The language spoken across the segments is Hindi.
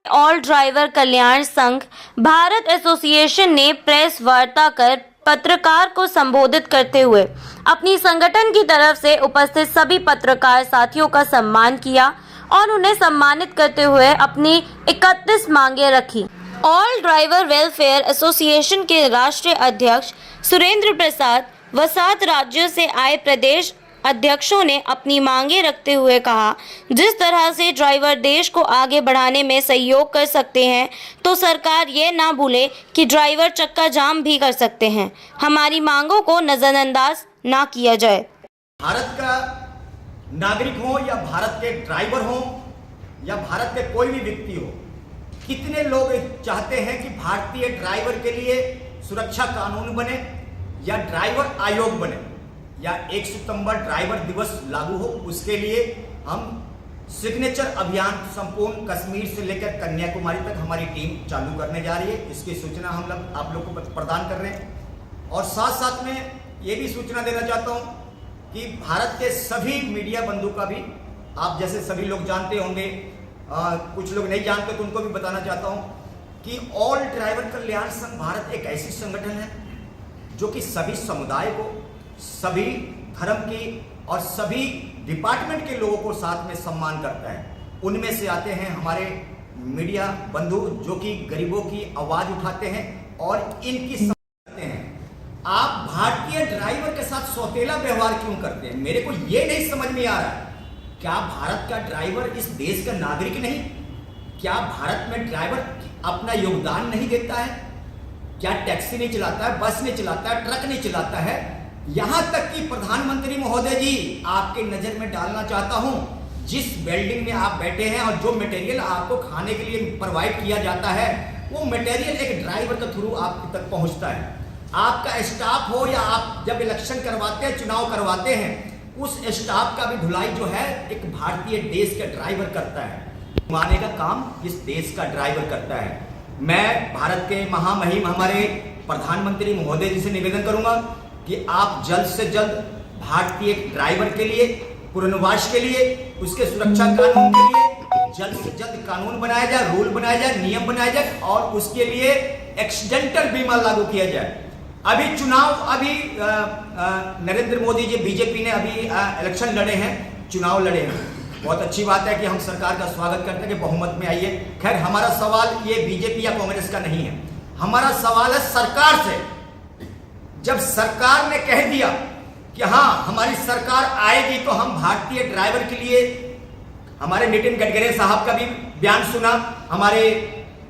ऑल ड्राइवर कल्याण संघ भारत एसोसिएशन ने प्रेस वार्ता कर पत्रकार को संबोधित करते हुए अपनी संगठन की तरफ से उपस्थित सभी पत्रकार साथियों का सम्मान किया और उन्हें सम्मानित करते हुए अपनी 31 मांगे रखी। ऑल ड्राइवर वेलफेयर एसोसिएशन के राष्ट्रीय अध्यक्ष सुरेंद्र प्रसाद व 7 राज्यों से आए प्रदेश अध्यक्षों ने अपनी मांगे रखते हुए कहा, जिस तरह से ड्राइवर देश को आगे बढ़ाने में सहयोग कर सकते हैं तो सरकार ये ना भूले कि ड्राइवर चक्का जाम भी कर सकते हैं। हमारी मांगों को नजरअंदाज ना किया जाए। भारत का नागरिक हो या भारत के ड्राइवर हो या भारत के कोई भी व्यक्ति हो, कितने लोग चाहते हैं कि भारतीय ड्राइवर के लिए सुरक्षा कानून बने या ड्राइवर आयोग बने या 1 सितंबर ड्राइवर दिवस लागू हो। उसके लिए हम सिग्नेचर अभियान संपूर्ण कश्मीर से लेकर कन्याकुमारी तक हमारी टीम चालू करने जा रही है। इसकी सूचना हम लोग आप लोग को प्रदान कर रहे हैं और साथ साथ में ये भी सूचना देना चाहता हूँ कि भारत के सभी मीडिया बंधु का भी, आप जैसे सभी लोग जानते होंगे, कुछ लोग नहीं जानते तो उनको भी बताना चाहता हूँ कि ऑल ड्राइवर कल्याण संघ भारत एक ऐसी संगठन है जो कि सभी समुदाय को, सभी धर्म की और सभी डिपार्टमेंट के लोगों को साथ में सम्मान करता है। उनमें से आते हैं हमारे मीडिया बंधु जो कि गरीबों की आवाज उठाते हैं और इनकी समझते हैं। आप भारतीय ड्राइवर के साथ सौतेला व्यवहार क्यों करते हैं? मेरे को यह नहीं समझ में आ रहा है। क्या भारत का ड्राइवर इस देश का नागरिक नहीं? क्या भारत में ड्राइवर अपना योगदान नहीं देता है? क्या टैक्सी नहीं चलाता है, बस नहीं चलाता है, ट्रक नहीं चलाता है? यहां तक कि प्रधानमंत्री महोदय जी, आपके नजर में डालना चाहता हूं, जिस बिल्डिंग में आप बैठे हैं और जो मटेरियल आपको खाने के लिए प्रोवाइड किया जाता है, वो मटेरियल एक ड्राइवर के थ्रू आप तक पहुंचता है। आपका स्टाफ हो या आप जब इलेक्शन करवाते हैं, चुनाव करवाते हैं, उस स्टाफ का भी ढुलाई जो है एक भारतीय देश का ड्राइवर करता है। घुमाने का काम इस देश का ड्राइवर करता है। मैं भारत के महामहिम हमारे प्रधानमंत्री महोदय जी से निवेदन करूंगा कि आप जल्द से जल्द भारतीय ड्राइवर के लिए, पुनर्वास के लिए, उसके सुरक्षा कानून के लिए जल्द से जल्द कानून बनाया जाए, रूल बनाया जाए, नियम बनाया जाए और उसके लिए एक्सीडेंटल बीमा लागू किया जाए। अभी चुनाव, अभी नरेंद्र मोदी जी, बीजेपी ने अभी इलेक्शन लड़े हैं, चुनाव लड़े हैं। बहुत अच्छी बात है कि हम सरकार का स्वागत करते हैं कि बहुमत में आइए। खैर, हमारा सवाल ये बीजेपी या कांग्रेस का नहीं है, हमारा सवाल है सरकार से। जब सरकार ने कह दिया कि हाँ हमारी सरकार आएगी तो हम भारतीय ड्राइवर के लिए, हमारे नितिन गडकरी साहब का भी बयान सुना, हमारे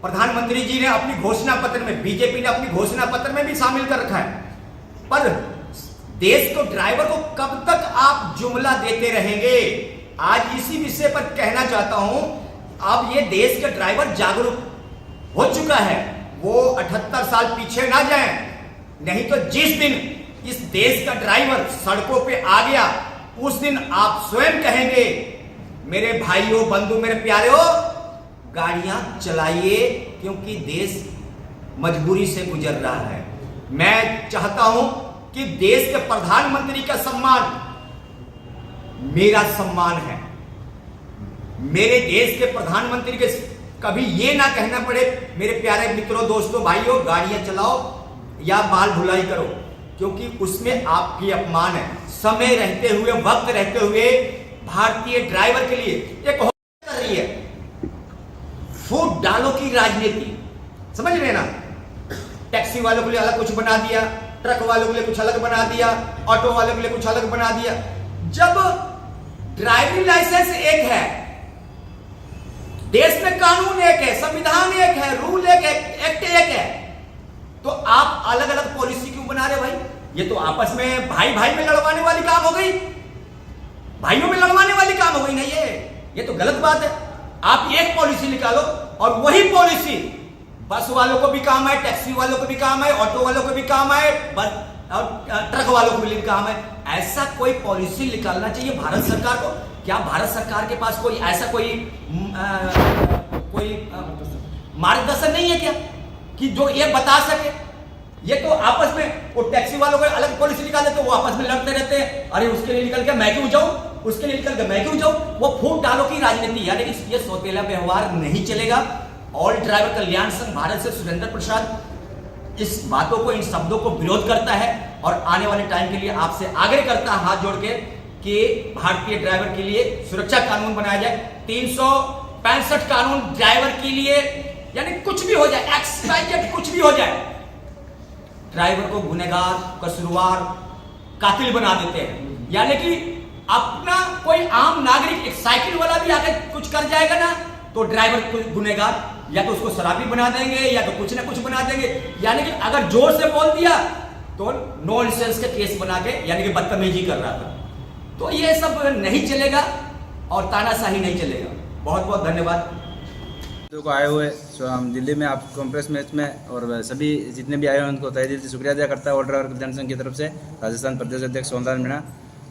प्रधानमंत्री जी ने अपनी घोषणा पत्र में, बीजेपी ने अपनी घोषणा पत्र में भी शामिल कर रखा है। पर देश को, ड्राइवर को कब तक आप जुमला देते रहेंगे? आज इसी विषय पर कहना चाहता हूं, अब ये देश का ड्राइवर जागरूक हो चुका है। वो 78 साल पीछे ना जाएं, नहीं तो जिस दिन इस देश का ड्राइवर सड़कों पे आ गया, उस दिन आप स्वयं कहेंगे, मेरे भाइयों, बंधु, मेरे प्यारे हो, गाड़ियां चलाइए, क्योंकि देश मजबूरी से गुजर रहा है। मैं चाहता हूं कि देश के प्रधानमंत्री का सम्मान मेरा सम्मान है। मेरे देश के प्रधानमंत्री के कभी ये ना कहना पड़े, मेरे प्यारे मित्रों, दोस्तों, भाइयों, गाड़ियां चलाओ या बाल धुलाई करो, क्योंकि उसमें आपकी अपमान है। समय रहते हुए, वक्त रहते हुए भारतीय ड्राइवर के लिए एक कर रही है फूट डालो की राजनीति, समझ रहे ना? टैक्सी वालों के लिए अलग कुछ बना दिया, ट्रक वालों के लिए कुछ अलग बना दिया, ऑटो वालों के लिए कुछ अलग बना दिया। जब ड्राइविंग लाइसेंस एक है, देश में कानून एक है, संविधान एक है, रूल एक है, एक्ट एक है, तो आप अलग अलग पॉलिसी क्यों बना रहे भाई? ये तो आपस में भाई भाई में लड़वाने वाली काम हो गई, भाइयों में लड़वाने वाली काम हो गई ना। ये तो गलत बात है। आप एक पॉलिसी निकालो और वही पॉलिसी बस वालों को भी काम है, टैक्सी वालों को भी काम है, ऑटो वालों को भी काम है, ट्रक वालों को भी काम है। ऐसा कोई पॉलिसी निकालना चाहिए भारत सरकार को। क्या भारत सरकार के पास कोई ऐसा कोई मार्गदर्शन नहीं है क्या कि जो ये बता सके ये तो आपस में वो टैक्सी वालों को अलग पॉलिसी निकाल देते, वो आपस में लड़ते रहते हैं, अरे उसके लिए निकल के मैं क्यों जाऊं, उसके लिए निकल के मैं क्यों जाऊं। वो फूट डालो की राजनीति, यानी कि ये सौतेला व्यवहार नहीं चलेगा। ऑल ड्राइवर कल्याण संघ भारत से सुरेंद्र प्रसाद इस बातों को, इन शब्दों को विरोध करता है और आने वाले टाइम के लिए आपसे आग्रह करता है हाथ जोड़ के कि भारतीय ड्राइवर के लिए सुरक्षा कानून बनाया जाए। 365 कानून ड्राइवर के लिए, यानी कुछ भी हो जाए, XYZ कुछ भी हो जाए, ड्राइवर को गुनहगार, कसूरवार, कातिल बना देते हैं। यानी कि अपना कोई आम नागरिक, एक साइकिल वाला भी आके कुछ कर जाएगा ना, तो ड्राइवर गुनहगार, या तो उसको शराबी बना देंगे या तो कुछ ना कुछ बना देंगे। यानी कि अगर जोर से बोल दिया तो नॉनसेंस के केस बना के, यानी कि बदतमीजी कर रहा था। तो ये सब नहीं चलेगा और तानाशाही नहीं चलेगा। बहुत बहुत धन्यवाद। को आए हुए हम दिल्ली में आप कॉन्फ्रेंस मैच में, और सभी जितने भी आए हैं उनको तहे दिल से शुक्रिया अदा करता है ऑल ड्राइवर कल्याण संघ की तरफ से, राजस्थान प्रदेश अध्यक्ष सोमनाथ मीणा।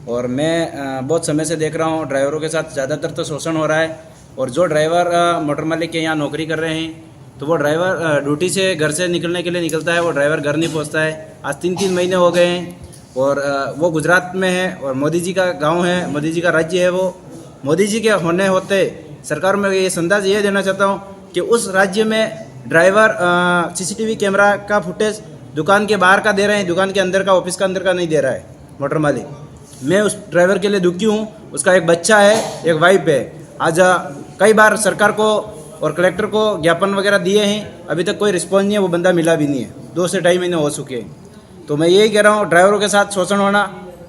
और मैं बहुत समय से देख रहा हूँ ड्राइवरों के साथ ज़्यादातर तो शोषण हो रहा है। और जो ड्राइवर मोटर मालिक के यहाँ नौकरी कर रहे हैं, तो वो ड्राइवर ड्यूटी से घर से निकलने के लिए निकलता है, वो ड्राइवर घर नहीं पहुँचता है। आज 3-3 महीने हो गए हैं और वो गुजरात में है और मोदी जी का गाँव है, मोदी जी का राज्य है। वो मोदी जी के होने होते सरकार में ये संदेश ये देना चाहता हूँ कि उस राज्य में ड्राइवर CCTV कैमरा का फुटेज दुकान के बाहर का दे रहे हैं, दुकान के अंदर का, ऑफिस का अंदर का नहीं दे रहा है मोटर मालिक। मैं उस ड्राइवर के लिए दुखी हूँ। उसका एक बच्चा है, एक वाइफ है। आज कई बार सरकार को और कलेक्टर को ज्ञापन वगैरह दिए हैं, अभी तक कोई रिस्पॉन्स नहीं है, वो बंदा मिला भी नहीं है। 2 से 2.5 महीने हो चुके हैं। तो मैं यही कह रहा हूँ ड्राइवरों के साथ शोषण होना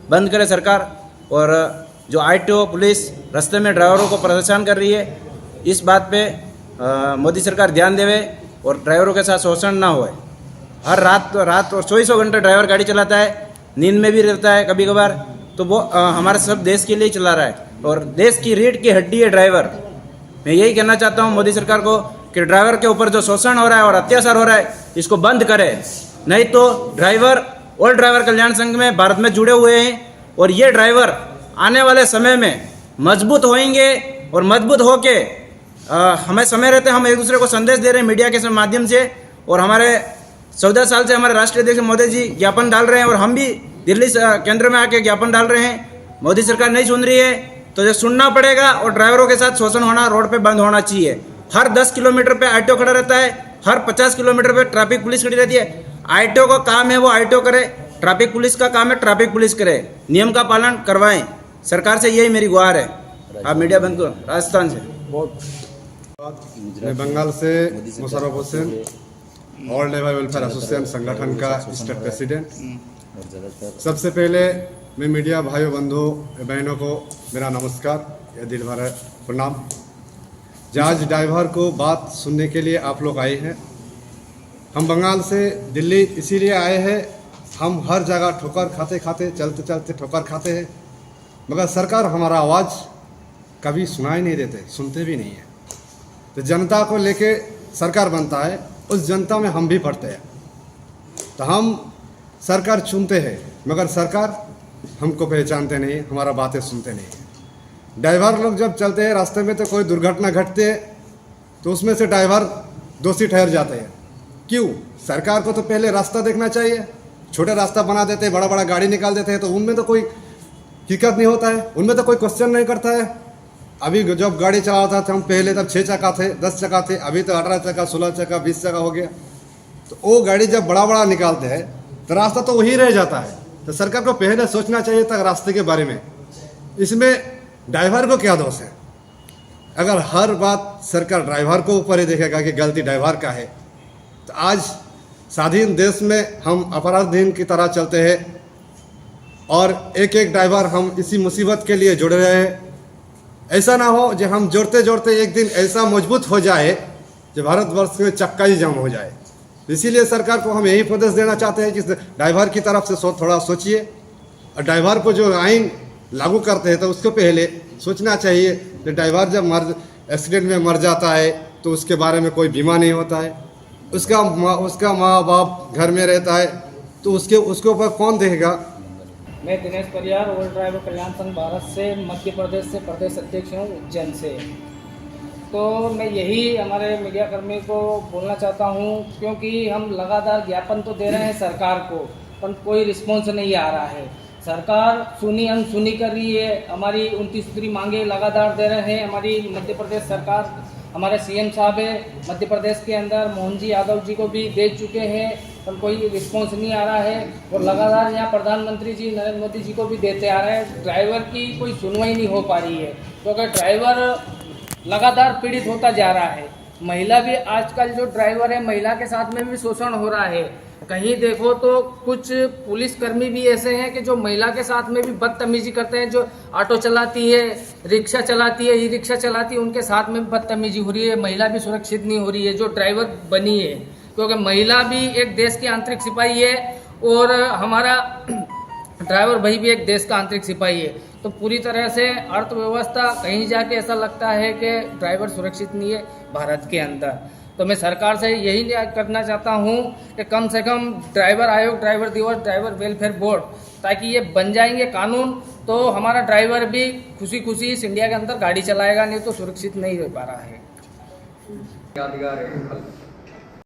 बंद करे सरकार। और जो ITO पुलिस रास्ते में ड्राइवरों को परेशान कर रही है, इस बात पे मोदी सरकार ध्यान देवे और ड्राइवरों के साथ शोषण ना होए। हर रात और 24 घंटे ड्राइवर गाड़ी चलाता है, नींद में भी रहता है कभी कभार। तो वो हमारे सब देश के लिए चला रहा है और देश की रीढ़ की हड्डी है ड्राइवर। मैं यही कहना चाहता हूँ मोदी सरकार को कि ड्राइवर के ऊपर जो शोषण हो रहा है और अत्याचार हो रहा है, इसको बंद करे। नहीं तो ड्राइवर ऑल ड्राइवर कल्याण संघ में भारत में जुड़े हुए हैं और ये ड्राइवर आने वाले समय में मजबूत होंगे और मजबूत होके हमें समय रहते हम एक दूसरे को संदेश दे रहे हैं मीडिया के माध्यम से। और हमारे 14 साल से हमारे राष्ट्रीय अध्यक्ष मोदी जी ज्ञापन डाल रहे हैं और हम भी दिल्ली केंद्र में आके ज्ञापन डाल रहे हैं। मोदी सरकार नहीं सुन रही है तो ये सुनना पड़ेगा और ड्राइवरों के साथ शोषण होना रोड पे बंद होना चाहिए। हर 10 किलोमीटर पे ITO खड़ा रहता है, हर 50 किलोमीटर पे ट्रैफिक पुलिस खड़ी रहती है। ITO का काम है वो ITO करे, ट्रैफिक पुलिस का काम है ट्रैफिक पुलिस करे, नियम का पालन करवाएं। सरकार से यही मेरी गुहार है। आप मीडिया बंद करो। राजस्थान से मैं बंगाल से Musharraf Hussain, all driver welfare association संगठन का स्टेट प्रेसिडेंट। सबसे पहले मैं मीडिया भाइयों बंधुओं बहनों को मेरा नमस्कार या दिल भरा प्रणाम। जहाज ड्राइवर को बात सुनने के लिए आप लोग आए हैं। हम बंगाल से दिल्ली इसीलिए आए हैं, हम हर जगह ठोकर खाते खाते चलते चलते ठोकर खाते हैं, मगर सरकार हमारा आवाज़ कभी सुनाई नहीं देते, सुनते भी नहीं है। तो जनता को लेके सरकार बनता है, उस जनता में हम भी पढ़ते हैं। तो हम सरकार चुनते हैं मगर सरकार हमको पहचानते नहीं, हमारा बातें सुनते नहीं है। ड्राइवर लोग जब चलते हैं रास्ते में तो कोई दुर्घटना घटती है तो उसमें से ड्राइवर दोषी ठहर जाते हैं। क्यों? सरकार को तो पहले रास्ता देखना चाहिए। छोटे रास्ता बना देते हैं, बड़ा बड़ा गाड़ी निकाल देते हैं, तो उनमें तो कोई दिक्कत नहीं होता है, उनमें तो कोई क्वेश्चन नहीं करता है। अभी जब गाड़ी चलाता था हम पहले, तब 6 चक्का थे, 10 चक्का थे, अभी तो 18 चक्का, 16 चक्का, 20 चक्का हो गया। तो वो गाड़ी जब बड़ा बड़ा निकालते हैं तो रास्ता तो वही रह जाता है। तो सरकार को पहले सोचना चाहिए था रास्ते के बारे में। इसमें ड्राइवर को क्या दोष है? अगर हर बात सरकार ड्राइवर को ऊपर ही देखेगा कि गलती ड्राइवर का है, तो आज स्वाधीन देश में हम अपराधीन की तरह चलते हैं और एक एक ड्राइवर हम इसी मुसीबत के लिए जुड़ रहे हैं। ऐसा ना हो जो हम जोड़ते जोड़ते एक दिन ऐसा मजबूत हो जाए जो भारतवर्ष में चक्का ही जाम हो जाए। इसीलिए सरकार को हम यही उपदेश देना चाहते हैं कि ड्राइवर की तरफ से थोड़ा सोचिए, और ड्राइवर को जो आइन लागू करते हैं तो उसको पहले सोचना चाहिए कि ड्राइवर जब एक्सीडेंट में मर जाता है तो उसके बारे में कोई बीमा नहीं होता है, उसका माँ बाप घर में रहता है, तो उसके ऊपर कौन देखेगा? मैं दिनेश परियार, ऑल ड्राइवर कल्याण संघ भारत से, मध्य प्रदेश से प्रदेश अध्यक्ष हूँ, उज्जैन से। तो मैं यही हमारे मीडिया कर्मी को बोलना चाहता हूँ, क्योंकि हम लगातार ज्ञापन तो दे रहे हैं सरकार को, पर कोई रिस्पॉन्स नहीं आ रहा है। सरकार सुनी अनसुनी कर रही है। हमारी 29 सूत्री मांगे लगातार दे रहे हैं। हमारी मध्य प्रदेश सरकार, हमारे सीएम साहब है मध्य प्रदेश के अंदर, मोहन जी यादव जी को भी दे चुके हैं, पर कोई रिस्पॉन्स नहीं आ रहा है। और लगातार यहाँ प्रधानमंत्री जी नरेंद्र मोदी जी को भी देते आ रहे हैं। ड्राइवर की कोई सुनवाई नहीं हो पा रही है, क्योंकि ड्राइवर लगातार पीड़ित होता जा रहा है। महिला भी आजकल जो ड्राइवर है, महिला के साथ में भी शोषण हो रहा है। कहीं देखो तो कुछ पुलिसकर्मी भी ऐसे हैं कि जो महिला के साथ में भी बदतमीजी करते हैं। जो ऑटो चलाती है, रिक्शा चलाती है, ई रिक्शा चलाती है, उनके साथ में भी बदतमीजी हो रही है। महिला भी सुरक्षित नहीं हो रही है जो ड्राइवर बनी है, क्योंकि महिला भी एक देश की आंतरिक सिपाही है और हमारा ड्राइवर भाई भी एक देश का आंतरिक सिपाही है। तो पूरी तरह से अर्थव्यवस्था कहीं जाके ऐसा लगता है कि ड्राइवर सुरक्षित नहीं है भारत के अंदर। तो मैं सरकार से यही करना चाहता हूँ कि कम से कम ड्राइवर आयोग, ड्राइवर दिवस, ड्राइवर वेलफेयर बोर्ड, ताकि ये बन जाएंगे कानून, तो हमारा ड्राइवर भी खुशी खुशी इस इंडिया के अंदर गाड़ी चलाएगा, नहीं तो सुरक्षित नहीं रह पा रहा है।